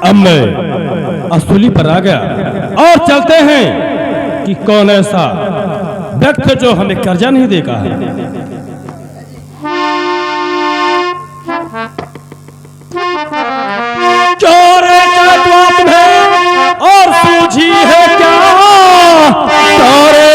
अब मैं असूली पर आ गया और चलते हैं कि कौन ऐसा व्यक्ति जो हमें कर्जा नहीं देगा है। चोर तुम्हें और सूझी है क्या? चोरे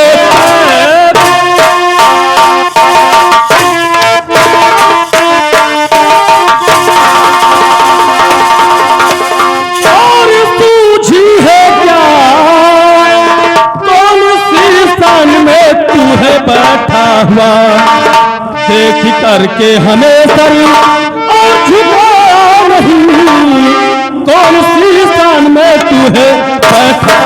बैठा हुआ देख करके हमें सर और झुकाया नहीं, कौन सी स्थान में तू है बैठा।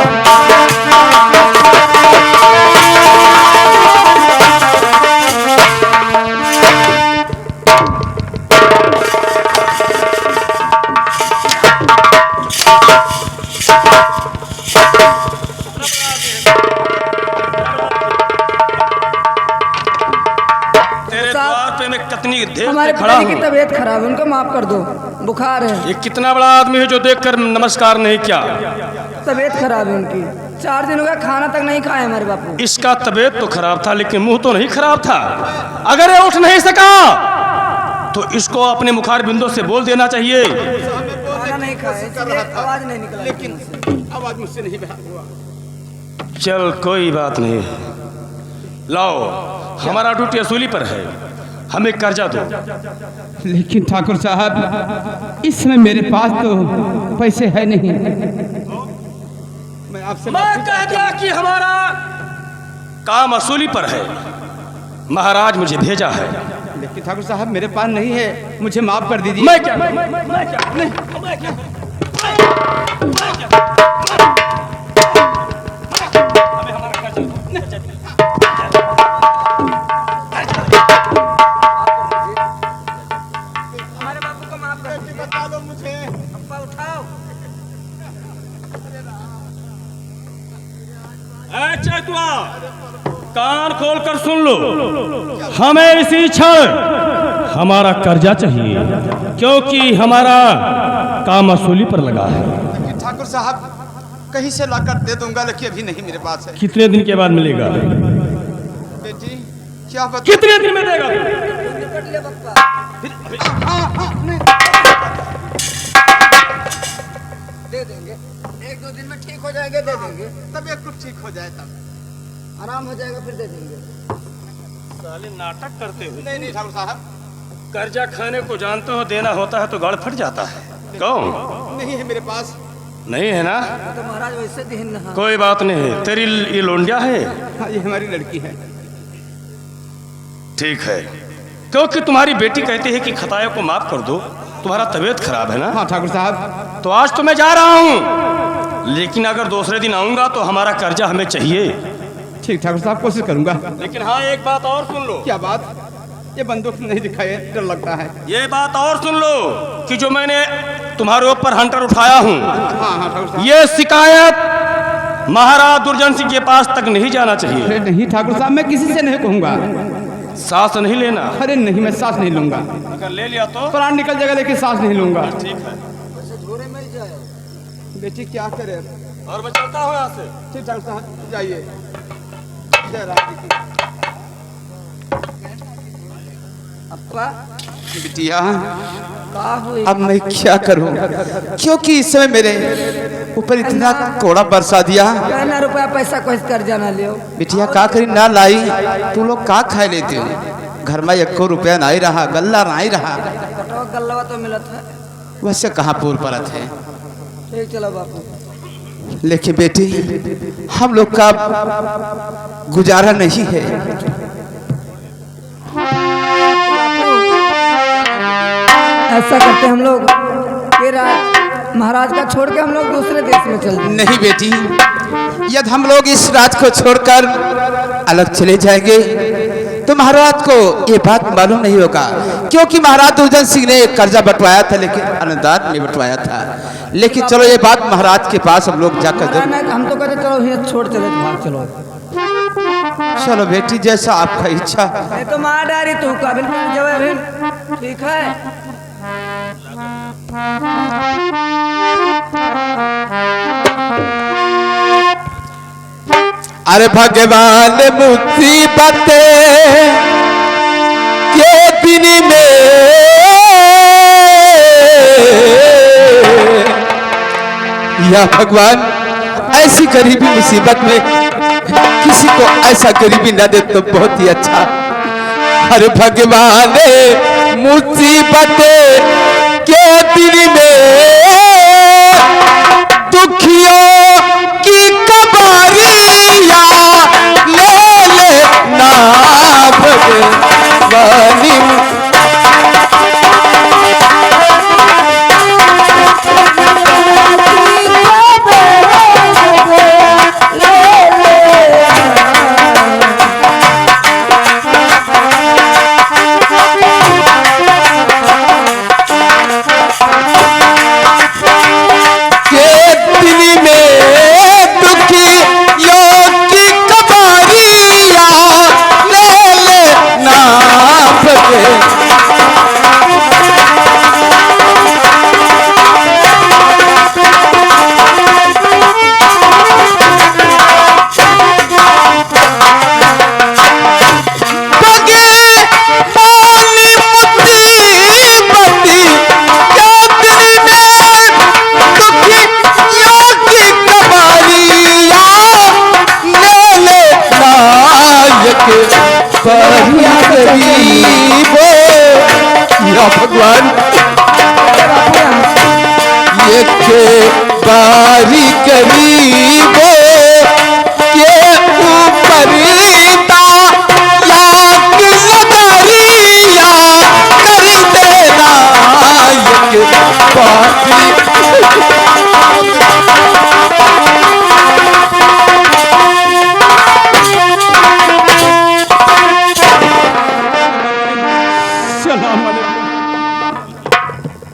हमारे पिताजी की तबीयत खराब है, उनको माफ कर दो, बुखार है। ये कितना बड़ा आदमी है जो देखकर नमस्कार नहीं किया। तबीयत खराब है उनकी, 4 दिन हो गया खाना तक नहीं खाए हमारे बापू। इसका तबीयत तो खराब था लेकिन मुंह तो नहीं खराब था। अगर ये उठ नहीं सका तो इसको अपने मुखार बिंदु से बोल देना चाहिए। खाना नहीं खाए, आवाज नहीं निकला, लेकिन आवाज मुझसे नहीं हुआ। चल कोई बात नहीं, लाओ हमारा ड्यूटी असूली पर है, हमें कर्जा दो। लेकिन ठाकुर साहब इस समय मेरे पास तो पैसे है नहीं। मैं कह दिया कि हमारा काम असूली पर है, महाराज मुझे भेजा है। लेकिन ठाकुर साहब मेरे पास नहीं है, मुझे माफ कर दीजिए। मैं क्या कान खोलकर सुन लो, हमें इसी क्षण हमारा कर्जा चाहिए क्योंकि हमारा काम असूली पर लगा है। ठाकुर साहब कहीं से लाकर दे दूंगा, लेकिन अभी नहीं मेरे पास है। कितने दिन के बाद मिलेगा? बेटी क्या बता, कितने दिन में देगा? दे देंगे, 1-2 दिन में ठीक हो जाएंगे, दे देंगे। तबीयत कुछ ठीक हो जाए तब आराम हो जाएगा, फिर दे देंगे। साले नाटक करते हो। नहीं ठाकुर साहब, कर्जा खाने को जानते हो, देना होता है तो गड़ फट जाता है। कौन नहीं है मेरे पास। नहीं है ना? तो महाराज वैसे दिन ना, कोई बात नहीं, तेरी ये लोंडिया है। हाँ, ये हमारी लड़की है। ठीक है, क्योंकि तुम्हारी बेटी कहती है कि खतायों को माफ कर दो। तुम्हारा तबीयत खराब है ना? हाँ ठाकुर साहब। तो आज तो मैं जा रहा हूँ, लेकिन अगर दूसरे दिन आऊंगा तो हमारा कर्जा हमें चाहिए। ठीक ठाकुर साहब, कोशिश करूंगा। लेकिन हाँ एक बात और सुन लो। क्या बात? ये बंदूक नहीं दिखाए, डर लगता है। ये बात और सुन लो कि जो मैंने तुम्हारे ऊपर हंटर उठाया हूँ, हाँ, ये शिकायत महाराज दुर्जन सिंह के पास तक नहीं जाना चाहिए। अरे नहीं ठाकुर साहब, मैं किसी से नहीं कहूँगा। सांस नहीं लेना। अरे नहीं, मैं सांस नहीं लूंगा। अगर ले लिया तो प्राण निकल जाएगा, लेकिन सांस नहीं लूंगा। ठीक है, झोरे में ही जाए। बेटी क्या करे? और मैं चलता हूँ यहाँ से। ठीक ठाकुर साहब, जाइए। अप्पा बिटिया का हुई? अब मैं क्या करूं, क्योंकि इस समय मेरे ऊपर इतना कोड़ा बरसा दिया। कहना रुपया पैसा कोशिश कर जाना लियो। बिटिया का करी ना लाई, तू लोग का खाए लेते हो? घर में 1 रुपया नहीं रहा, गल्ला नहीं रहा। गल्ला तो मिलत है, वैसे कहाँ पूर परत है। ठीक चलो बापू। लेकिन बेटी हम लोग का गुजारा नहीं है। ऐसा करते हम लोग कि महाराज का छोड़ के हम लोग दूसरे देश में चल। नहीं बेटी, यदि हम लोग इस राज को छोड़कर अलग चले जाएंगे तो महाराज को ये बात मालूम नहीं होगा, क्योंकि महाराज दुर्जन सिंह ने कर्जा बंटवाया था लेकिन अनुदान में बंटवाया था। लेकिन चलो ये बात महाराज के पास हम लोग जाकर हम तो कहते चलो ये छोड़ चले, भाग चलो। चलो बेटी, जैसा आपका इच्छा। तो मार डारी तू काबिल जवाब, ठीक है। अरे भगवान मुसीबत के दिन में या भगवान ऐसी गरीबी मुसीबत में किसी को ऐसा गरीबी ना दे तो बहुत ही अच्छा। अरे भगवान मुसीबत के दिन में दुखियों की कबारिया ले लेना भगवानी। भगवान ये के बारी गरीबो के ऊपर लाख नजरिया कर देना ये बारी।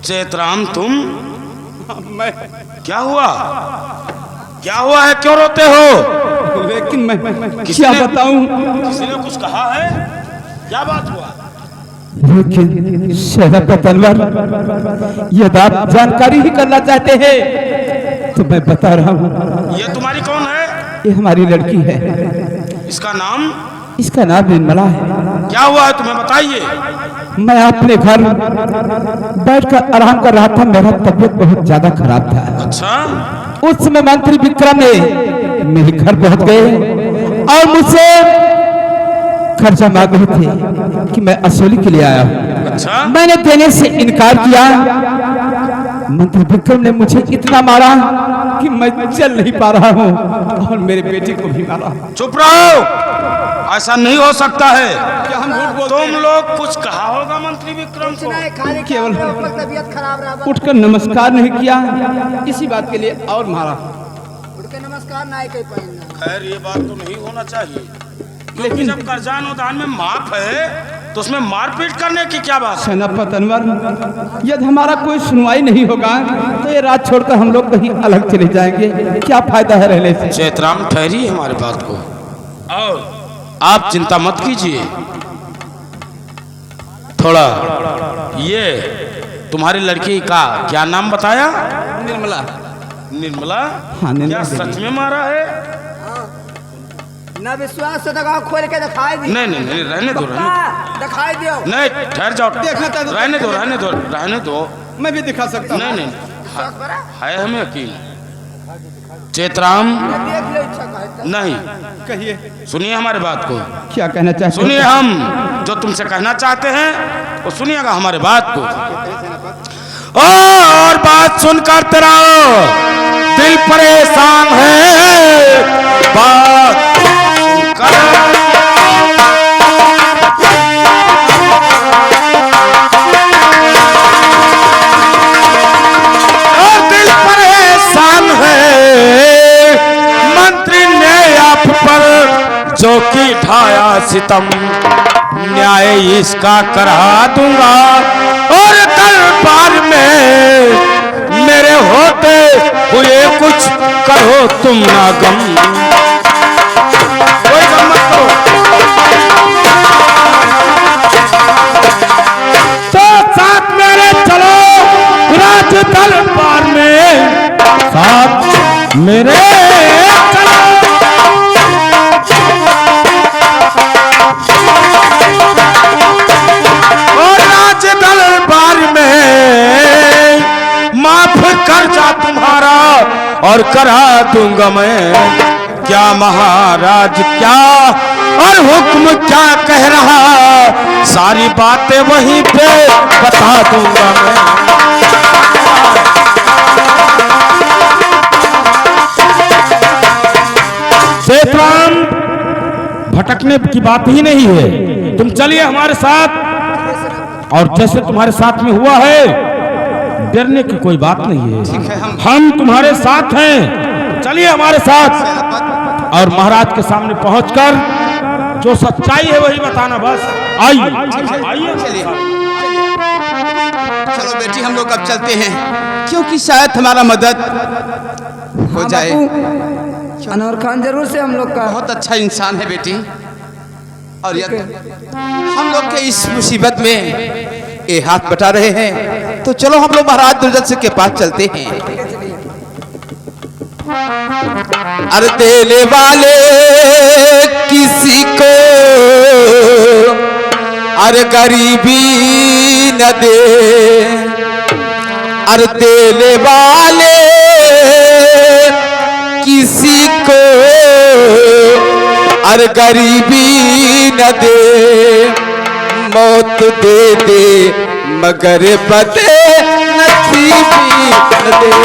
चेतराम तुम? मैं क्या हुआ? क्या हुआ है, क्यों रोते हो? लेकिन मैं क्या बताऊं? किसी ने कुछ कहा है? क्या बात हुआ? लेकिन शहर तलवार यदि आप जानकारी ही करना चाहते हैं तो मैं बता रहा हूँ। ये तुम्हारी कौन है? ये हमारी लड़की है। इसका नाम? इसका नाम निर्मला है। क्या हुआ है तुम्हें, बताइए। मैं अपने घर बैठकर आराम कर रहा था, मेरा तबीयत बहुत ज्यादा खराब था। अच्छा। उस समय मंत्री विक्रम ने मेरे घर पहुंच गए और मुझसे खर्चा मांग रहे थे कि मैं असौली के लिए आया हूँ। अच्छा। मैंने देने से इनकार किया। मंत्री विक्रम ने मुझे इतना मारा कि मैं चल नहीं पा रहा हूँ और मेरे बेटे को भी मारा। चुप रहो, ऐसा नहीं हो सकता है। क्या हम झूठ बोलते तुम लोग कुछ कहा होगा मंत्री विक्रम को? केवल तबीयत खराब रहा, उठकर नमस्कार नहीं किया, इसी बात के लिए और मारा। उठ के नमस्कार ना कहीं पाएंगे। खैर ये बात तो नहीं होना चाहिए, लेकिन जब कर्जा अनुदान में माफ है तो उसमें मारपीट करने की क्या बात है? सेनापति अनवर, यदि हमारा कोई सुनवाई नहीं होगा तो ये रात छोड़कर हम लोग कहीं अलग चले जाएंगे। क्या फायदा है रहने से? चेतराम ठहरिए हमारी बात को, और आप चिंता मत कीजिए। थोड़ा ये तुम्हारी लड़की का क्या नाम बताया? निर्मला। निर्मला? हाँ, निर्मला क्या देवी। सच में मारा है? ना विश्वास से दगा खोल के दिखाई दी। नहीं नहीं नहीं, रहने दो, रहने दो। दिखाई दियो। नहीं, ठहर जाओ, देखना था तो रहने दो, रहने दो, रहने दो। मैं भी दिखा सकता हूँ। नहीं नहीं, है हमें यकीन। चेतराम देख लो, इच्छा कहता। नहीं, कहिए, सुनिए हमारी बात को, क्या कहना चाहते हैं? सुनिए। हम जो तुमसे कहना चाहते हैं वो सुनिएगा हमारी बात को। और बात सुनकर तेरा दिल परेशान है, बात सुनकर और दिल परेशान है। मंत्री ने आप पर जो की ढाया सितम, न्याय इसका करा दूंगा और दरबार में मेरे होते हुए कुछ करो तुम ना गम। कोई गम मत करो। तो साथ मेरे चलो, राज और करा दूंगा मैं। क्या महाराज क्या और हुक्म क्या कह रहा, सारी बातें वहीं पे बता दूंगा मैं। सेठराम, भटकने की बात ही नहीं है, तुम चलिए हमारे साथ। और जैसे तुम्हारे साथ में हुआ है, डरने की कोई बात नहीं है, हम तुम्हारे साथ हैं, चलिए हमारे साथ। और महाराज के सामने पहुंचकर जो सच्चाई है वही बताना बस। आइए चलिए चलो बेटी, हम लोग अब चलते हैं, क्योंकि शायद हमारा मदद हो जाए। अनवर खान जरूर से हम लोग का बहुत अच्छा इंसान है बेटी, और यदि हम लोग के इस मुसीबत में ये हाथ बटा रहे हैं, तो चलो हम लोग महाराज दुर्जन सिंह के पास चलते हैं। अरे देने वाले किसी को अरे गरीबी न दे, अरे देने वाले किसी को अरे गरीबी न दे, मौत दे दे मगर बदे नसीबी न दे।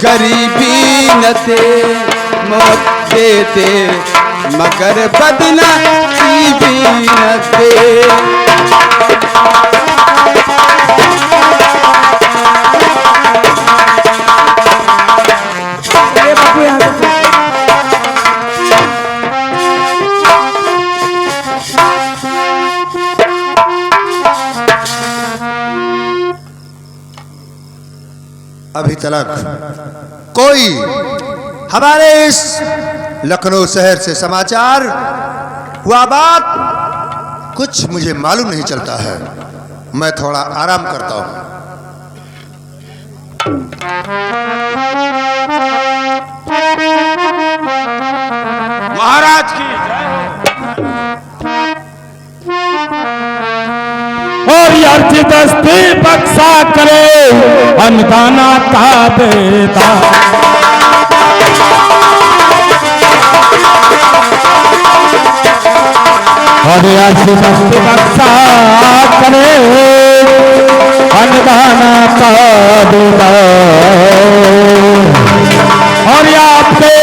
गरीबी न दे, मौत दे दे मगर बदनसीबी न दे। अभी तक कोई हमारे इस लखनऊ शहर से समाचार हुआ बात कुछ मुझे मालूम नहीं चलता है। मैं थोड़ा आराम करता हूं। महाराज की और अर्ज दस्ती बक्सा करे अन्नदाना ताबेदा। और अर्ज दस्ती बक्सा करे अन्नदाना ताबेदा। और आपके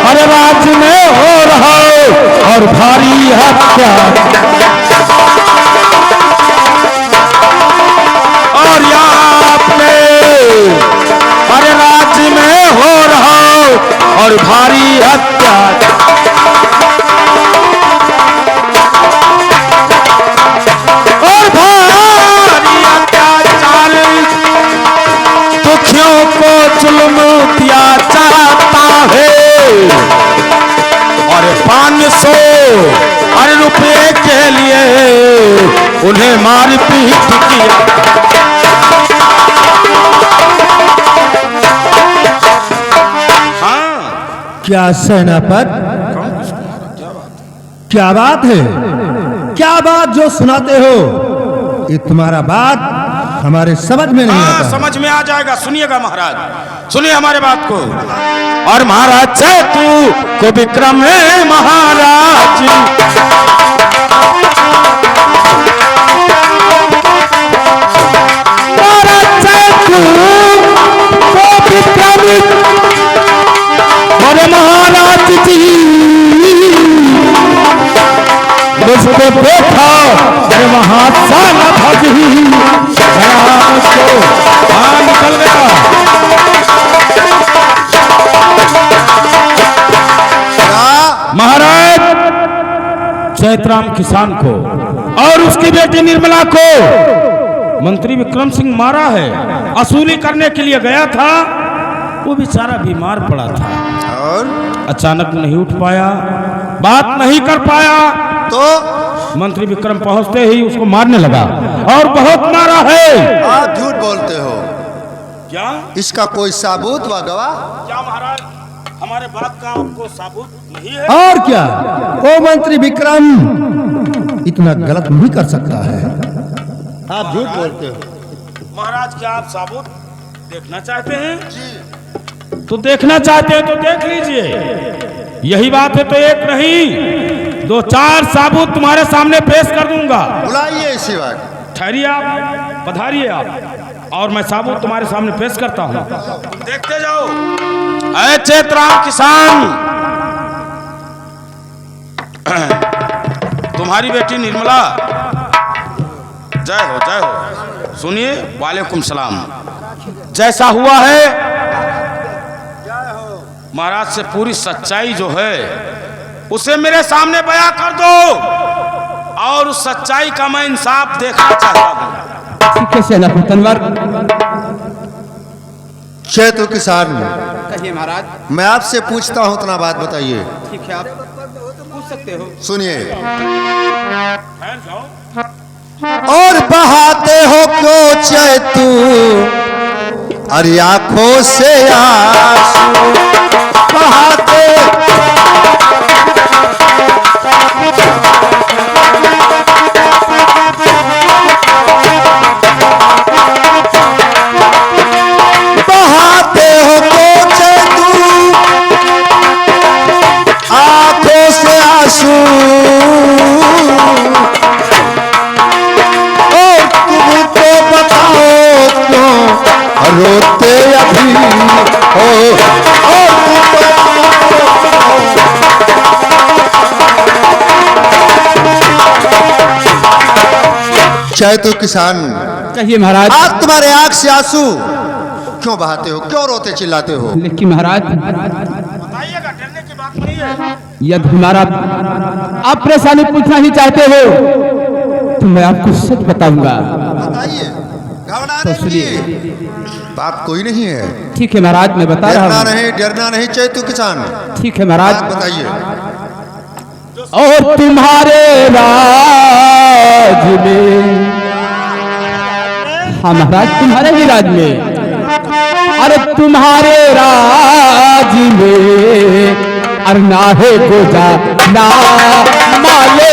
और राज्य में हो रहा और भारी हत्या, और आपने हर राज्य में हो रहा और भारी हत्या। और भारी अत्याचार दुखियों को जुल्म दिया जाता है। और 500 रुपए के लिए उन्हें मार पीट किया। क्या सेनापति, क्या बात है? क्या बात जो सुनाते हो, ये तुम्हारा बात हमारे समझ में नहीं आता। समझ में आ जाएगा, सुनिएगा महाराज, सुनिए हमारे बात को। और महाराज सेतु को विक्रम है महाराज, महाराज सेतु को विक्रम और महाराज जी मुझको देखा वहां साला भजी निकल गया। महाराज चैतराम किसान को और उसकी बेटी निर्मला को मंत्री विक्रम सिंह मारा है। असूली करने के लिए गया था, वो बेचारा बीमार पड़ा था और अचानक नहीं उठ पाया। बात नहीं कर पाया तो मंत्री विक्रम पहुंचते ही उसको मारने लगा और बहुत मारा है। आप झूठ बोलते हो। क्या इसका कोई सबूत व गवाह? क्या महाराज हमारे बात का आपको सबूत नहीं है? और क्या वो मंत्री विक्रम इतना गलत नहीं कर सकता है। आप झूठ बोलते हो। महाराज क्या आप सबूत देखना चाहते हैं? तो देखना चाहते हैं तो देख लीजिए। यही बात है तो एक नहीं 2-4 सबूत तुम्हारे सामने पेश कर दूंगा। बुलाइए इसी वक्त। ठहरिए आप, पधारिए आप और मैं सबूत तुम्हारे सामने पेश करता हूं। देखते जाओ। अरे चेतराम किसान, तुम्हारी बेटी निर्मला, जय हो जय हो। सुनिए, वालेकुम सलाम। जैसा हुआ है महाराज से पूरी सच्चाई जो है उसे मेरे सामने बयां कर दो और उस सच्चाई का मैं इंसाफ देखना चाहता हूं। ठीक है सेनापति तनवार। चैतु किसान, कहिए महाराज। मैं आपसे पूछता हूं, उतना बात बताइए। ठीक है, आप पूछ सकते हो। सुनिए। ठहर जाओ। और बहाते हो क्यों चैतु अरे आंखों से आंसू बहाते। बहाते हो क्यों चैतु आंखों से आंसू रोते अभी हो चैतु किसान, कहिए महाराज। आप तुम्हारे आंख से आंसू क्यों बहाते हो, क्यों रोते चिल्लाते हो? लेकिन महाराज बताइएगा, डरने की बात नहीं है। यदि हमारा आप परेशानी पूछना ही चाहते हो तो मैं आपको सच बताऊंगा। बताइए, घबराने तो सुनिए। नहीं, बाप कोई नहीं है। ठीक है महाराज, मैं बता रहा डरना हूँ। नहीं, डरना नहीं चैतु किसान। ठीक है महाराज। बात बताइए। और तुम्हारे राज में, हाँ महाराज तुम्हारे ही राज में, अरे तुम्हारे राज में अरना है गोजा ना माले।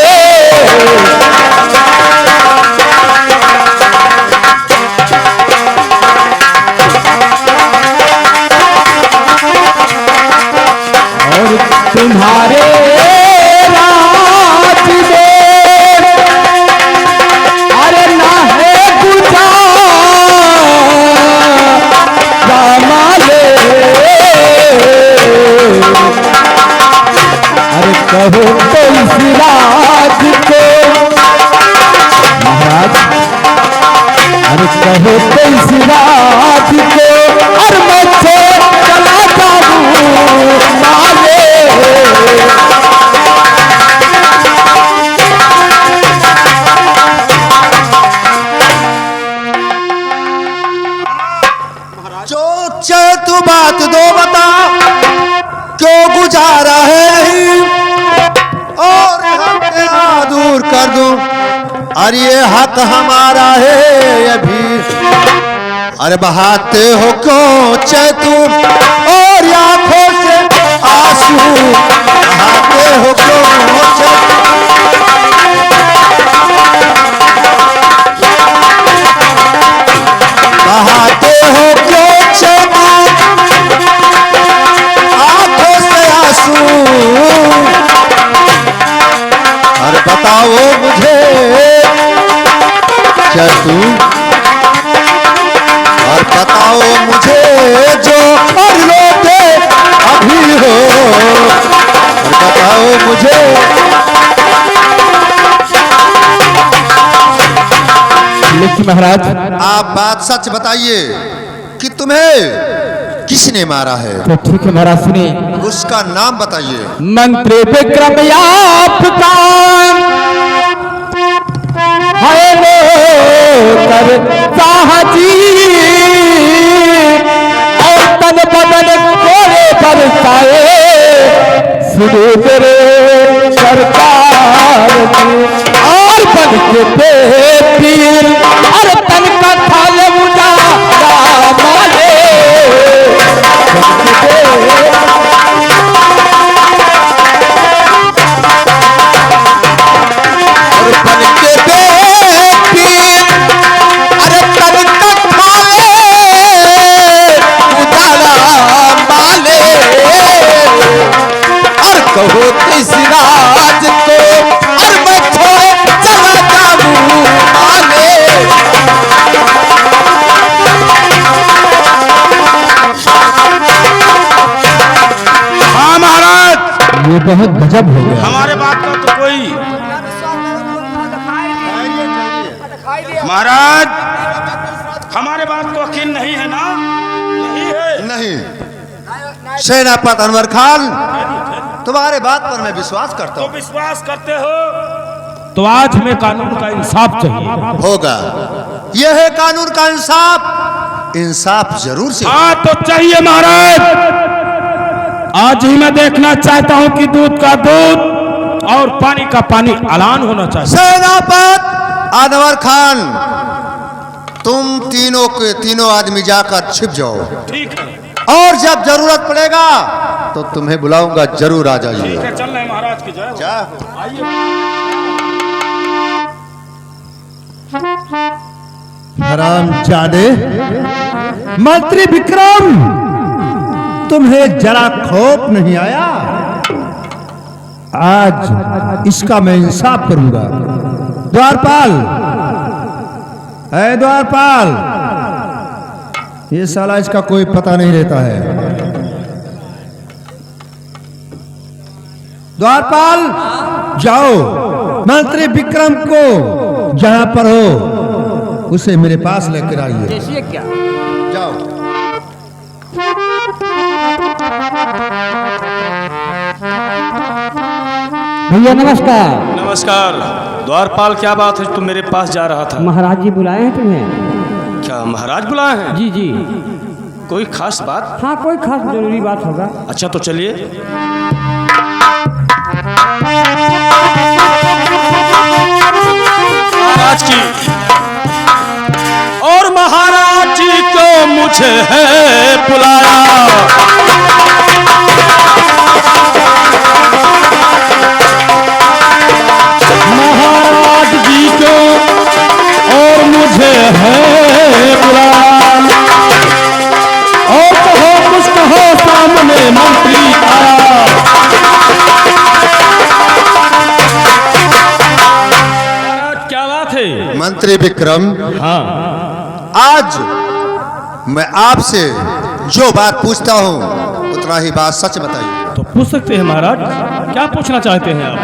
और तुम्हारे राज में अरे ना है गुजा माले। अरे कहो तो इस राज को महाराज, अरे कहो तो इस राज को और मैं चला जाऊं माले। जो चैतु बात दो बता क्यों गुजारा है नहीं और हम तेरा दूर कर दूं। अरे ये हक हमारा है ये भी। अरे बहाते हो क्यों चैतु और आंखों से आंसू बहाते हो क्यों चैतु। बहाते हो क्यों चैतु आंखों से आंसू। अरे बताओ मुझे चैतु, और बताओ मुझे जो और रोते अभी हो। और बताओ मुझे लेकिन महाराज आप बात सच बताइए कि तुम्हें किसने मारा है? तो ठीक है महाराज सुनिए। उसका नाम बताइए। मंत्री विक्रम आपका है कर साहजी और तन बदन कोरे बरसाए सुनो तेरे पे पीर और तन का थाल उजाड़ा माले और बन के बेपीर अरे तन का थाले उजाड़ा माले और कहो किस राज को और मैं छोड़े चला जाऊं माले हाँ महाराज, ये बहुत गजब हो गया। हमारे बात का तो कोई महाराज, हमारे बात को यकीन नहीं है ना? नहीं है। नहीं सेनापति अनवर खान, तुम्हारे बात पर मैं विश्वास करता तो हूँ। विश्वास करते हो तो आज हमें कानून का इंसाफ चाहिए। होगा, यह है कानून का इंसाफ। इंसाफ जरूर से हाँ तो चाहिए महाराज। आज ही मैं देखना चाहता हूँ कि दूध का दूध और पानी का पानी ऐलान होना चाहिए। सेनापति अनवर खान, तुम तीनों के तीनों आदमी जाकर छिप जाओ, ठीक है, और जब जरूरत पड़ेगा तो तुम्हें बुलाऊंगा, जरूर आ ठीक जाइए। है, चल रहे हैं महाराज की जय हो। जा। आइए। हरामजादे, मंत्री विक्रम, तुम्हें जरा खौफ नहीं आया? आज इसका मैं इंसाफ करूंगा। द्वारपाल, है द्वारपाल, ये साला इसका कोई पता नहीं रहता है। द्वारपाल, जाओ मंत्री विक्रम को जहां पर हो उसे मेरे पास लेकर आइए। जाओ। भैया नमस्कार। नमस्कार। द्वारपाल, क्या बात है, तुम मेरे पास जा रहा था? महाराज जी बुलाए हैं तुम्हें। क्या महाराज बुलाए हैं? जी जी। कोई खास बात? हाँ, कोई खास जरूरी बात होगा। अच्छा तो चलिए। महाराज की और महाराज जी को मुझे है बुलाया। महाराज जी को और मुझे है बुलाया, और कहो कुछ कहो, सामने मंत्री आया। क्या बात है? मंत्री विक्रम, हाँ, आज मैं आपसे जो बात पूछता हूँ उतना ही बात सच बताइए। तो पूछ सकते हैं महाराज, क्या पूछना चाहते हैं आप?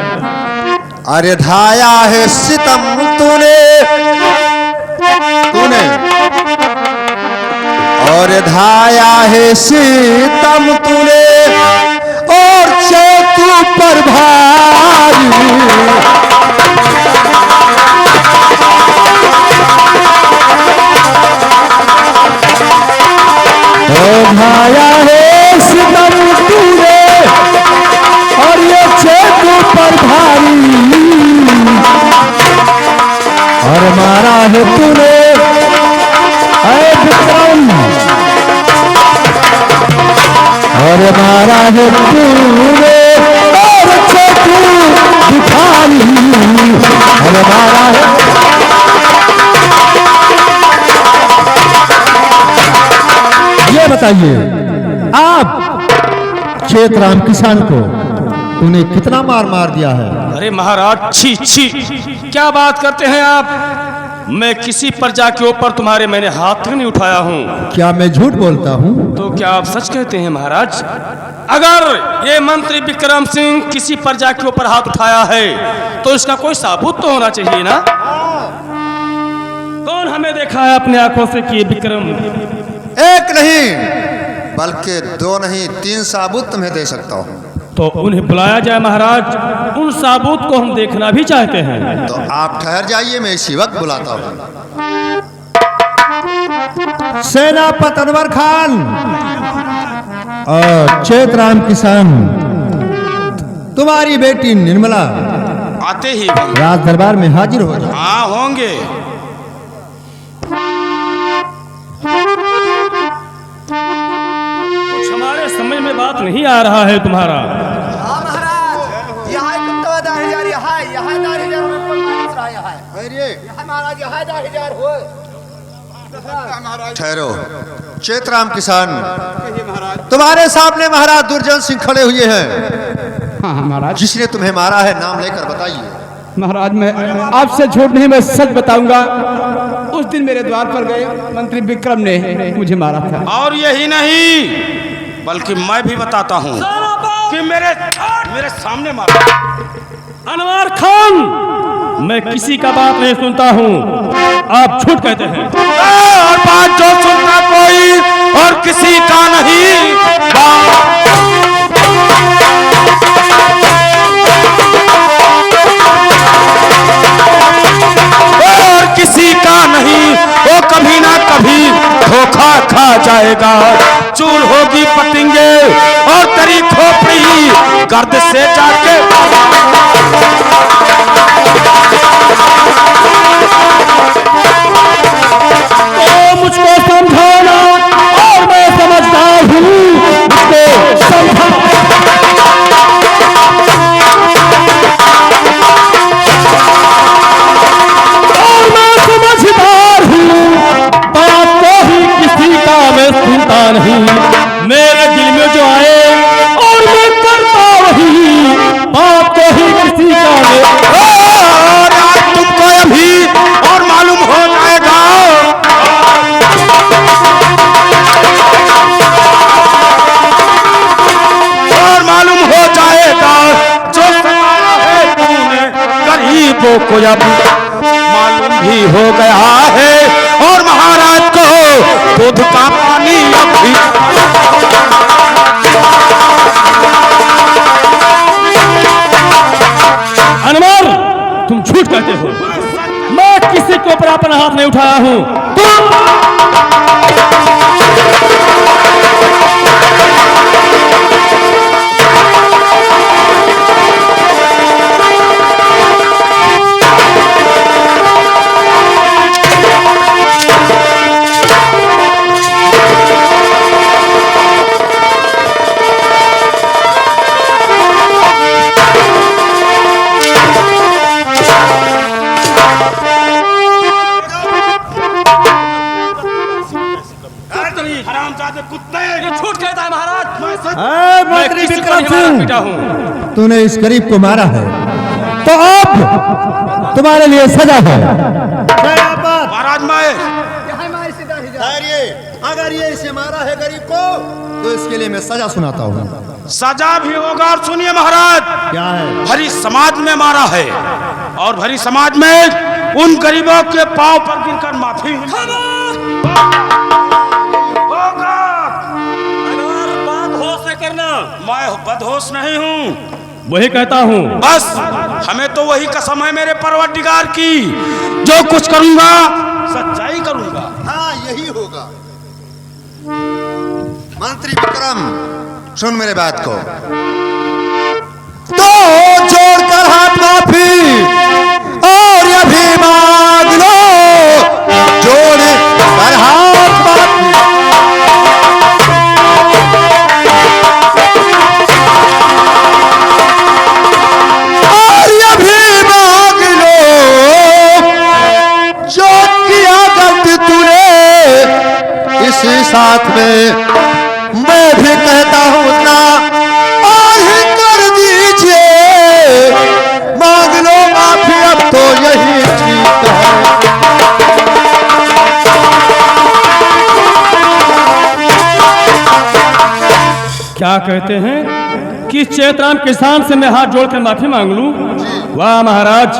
अरे ढाया है सितम तूने, और ढाया है सितम तूने, और चेतु पर भारी, ढाया है सितम तूने, और ये चेतु पर भारी, और मारा है तूने ऐ विक्रम, और मारा है तूने, और चेतु भिखारी, और मारा है। ये बताइए, आप चेतराम किसान को तूने कितना मार दिया है? अरे महाराज, छी छी, क्या बात करते हैं आप? मैं किसी प्रजा के ऊपर तुम्हारे मैंने हाथ नहीं उठाया हूँ। क्या मैं झूठ बोलता हूँ? तो क्या आप सच कहते हैं महाराज? अगर ये मंत्री विक्रम सिंह किसी प्रजा के ऊपर हाथ उठाया है तो इसका कोई सबूत तो होना चाहिए ना? कौन हमें देखा है अपने आंखों से कि ये विक्रम? एक नहीं बल्कि दो नहीं 3 सबूत तुम्हें दे सकता हूँ। तो उन्हें बुलाया जाए महाराज, उन सबूत को हम देखना भी चाहते हैं। तो आप ठहर जाइए, मैं इसी वक्त बुलाता हूँ। सेनापति अनवर खान और चेतराम किसान, तुम्हारी बेटी निर्मला आते ही होंगे। राज दरबार में हाजिर हो जाओ। हाँ होंगे। कुछ हमारे समझ में बात नहीं आ रहा है तुम्हारा। ठहरो। चेतराम किसान, तुम्हारे सामने महाराज दुर्जन सिंह खड़े हुए हैं। हाँ महाराज। जिसने तुम्हें मारा है नाम लेकर बताइए। महाराज मैं आपसे झूठ नहीं, मैं सच बताऊंगा। उस दिन मेरे द्वार पर गए मंत्री विक्रम ने मुझे मारा था। और यही नहीं बल्कि मैं भी बताता हूँ कि मेरे सामने मारा। अनवर खान, मैं किसी का बात नहीं सुनता हूँ, आप झूठ कहते हैं। और बात जो सुनता कोई और किसी का नहीं, और किसी का नहीं, वो कभी ना कभी धोखा खा जाएगा। चूर होगी पतंगे और तेरी खोपड़ी गर्द से जाके मुझको समझाना और मैं समझदार हूँ, मुझको समझाना। और मैं समझदार हूँ, बात तो ही किसी का मैं सुनता नहीं। मेरे दिल में जो आए और मैं करता वही, बात तो ही किसी का मैं। और आज तुमको अभी और मालूम हो जाएगा। और मालूम हो जाएगा जो सताया है तूने गरीबों को, अब मालूम भी हो गया है। और महाराज को दूध का पानी अब भी अनवर, तुम झूठ कहते हो। मैं किसी के ऊपर अपना हाथ नहीं उठाया हूं। मंत्री विक्रम सिंह, तूने इस गरीब को मारा है तो अब तुम्हारे लिए सजा है। महाराज मैं अगर ये इसे मारा है गरीब को तो इसके लिए मैं सजा सुनाता हूँ। सजा भी होगा। और सुनिए महाराज, क्या है? भरी समाज में मारा है और भरी समाज में उन गरीबों के पांव पर गिरकर माफी होगा। बात होश से करना। मैं बदहोश नहीं हूँ, वही कहता हूँ। बस हमें तो वही कसम है मेरे परवरदिगार की, जो कुछ करूंगा सच्चाई करूंगा। हाँ यही होगा। मंत्री विक्रम सुन मेरे बात को। तो जोड़कर हाथ माफी और ये भी मांग लो, जोड़ कर हाथ माफी। और ये भी मांग लो, जो किया गलती तूने इसी साथ में मैं भी कहता हूँ ना, और ही कर दीजिए। मांग लो माफी, अब तो यही ठीक है। क्या कहते हैं कि चेतराम किसान से मैं हाथ जोड़कर माफी मांग लूं? वाह महाराज,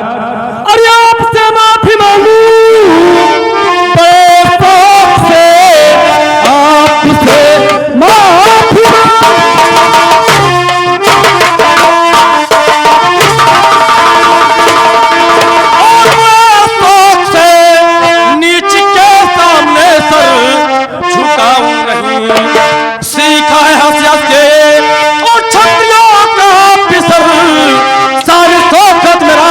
अरे आपसे माफी मांगू से, आपसे माफी से नीच के सामने सर झुकाऊं नहीं। सीखा है हंसियत के और छत्रियों का पिसर, सारी सोखत मेरा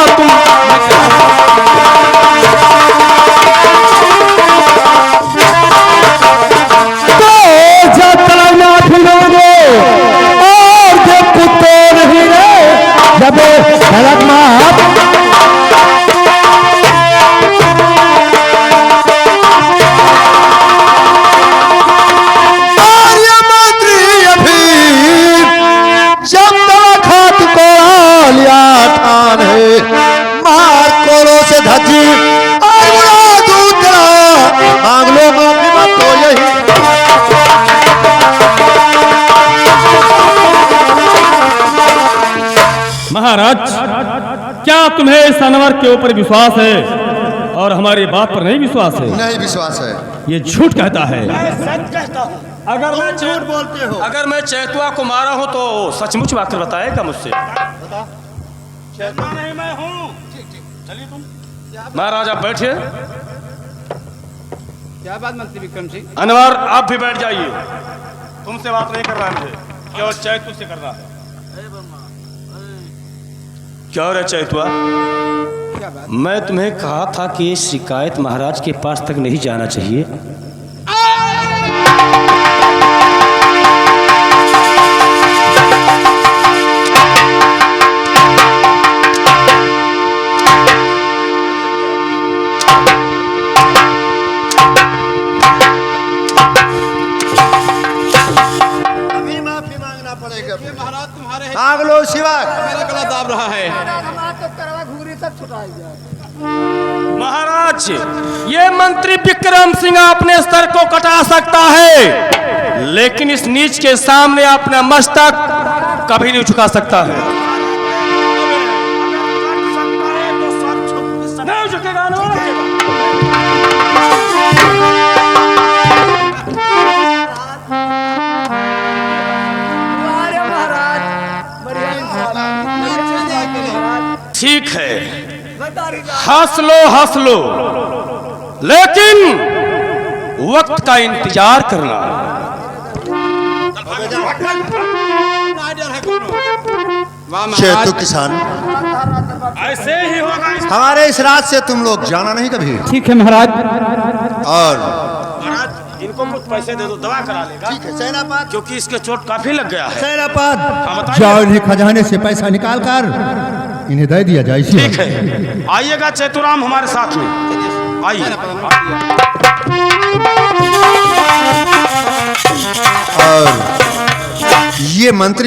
दे झलक मार। जब तक हाथ को लिया ठान है मार कोलों से धजी और बुरा दूसरा मांग लो माफी मत तो यही। महाराज, क्या तुम्हें इस अनवर के ऊपर विश्वास है और हमारी बात पर नहीं विश्वास है? नहीं विश्वास है। ये झूठ कहता है। सच कहता हूँ। अगर मैं झूठ बोलते हो, अगर मैं चैतुआ को मारा हूँ तो सचमुच बात बताएगा मुझसे। चैतुआ नहीं मैं हूँ। चलिए तुम महाराज आप बैठिए। क्या बात मंत्री विक्रम सिंह? अनवर आप भी बैठ जाइए। तुमसे बात नहीं कर रहा मुझे, केवल चैतु से कर रहा है। क्या रे चैतुआ, मैं तुम्हें कहा था कि ये शिकायत महाराज के पास तक नहीं जाना चाहिए। मांग लो शिवा। मेरा गला दाब रहा है। महाराज, ये मंत्री विक्रम सिंह अपने सर को कटा सकता है, लेकिन इस नीच के सामने अपना मस्तक कभी नहीं झुका सकता है। नहीं झुकेगा ना। ठीक है, हंस लो, लेकिन वक्त का इंतजार करना। चैतु किसान, ऐसे ही होगा। हमारे इस रात से तुम लोग जाना नहीं कभी। ठीक है महाराज। और महाराज, इनको कुछ पैसे दे दो, दवा करा लेगा। ठीक है सेनापति, क्योंकि इसके चोट काफी लग गया है। सेनापति, जाओ इन्हें खजाने से पैसा निकाल कर इन्हें दे दिया जाए। ठीक है, आइएगा चैतुराम हमारे साथ में, आइए। और ये मंत्री